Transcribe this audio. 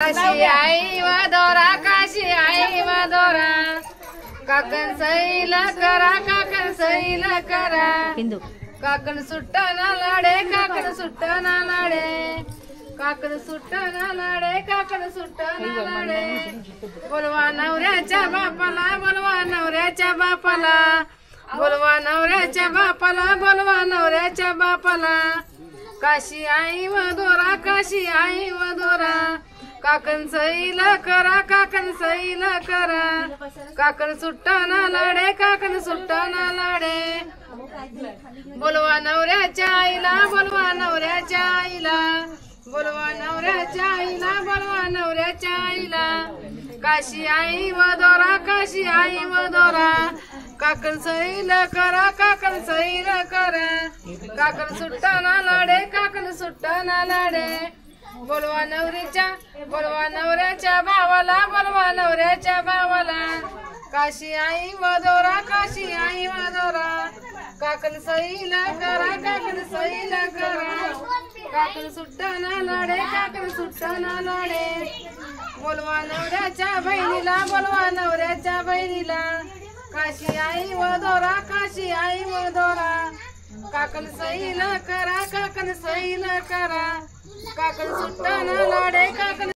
काशी आई वदोरा काशी आई वदोरा काकण सैला करा काकण सैला करा काकण सुट्टना लाडे काकण सुट्टना लाडे काकण सुट्टना लाडे काकण सुट्टना लाडे बोलवा नवऱ्याच्या बापाला बोलवा नवऱ्याच्या बापाला बोलवा नवऱ्याच्या बापाला बोलवा नवऱ्याच्या बापाला काशी आई वदोरा काशी आई वदोरा काकण सैला करा काकण सैला करा काकण सुट्टना लाडे काकण सुट्टना लाडे बोलवा नवऱ्याच्या आईला बोलवा नवऱ्याच्या आईला बोलवा नवऱ्याच्या आईला बोलवा नवऱ्याच्या आईला काशी आई वदोरा काशी आई वदोरा काकण सैला करा काकण सैला करा काकण सुट्टना लाडे काकण सुट्टना लाडे बोलवा नवऱ्याच्या भावाला बोलवा नवऱ्याच्या भावाला काशी आई वदोरा काशी आई वदोरा काकण सैला करा काकण सैला करा काकण सुट्टना लाडे काकण सुट्टना लाडे बोलवा नवऱ्याच्या बहिणीला बोलवा नवऱ्याच्या बहिणीला काशी आई वदोरा काशी आई वदोरा काकण सैला करा काकण सैला करा काकण सुट्टना लाडे काकण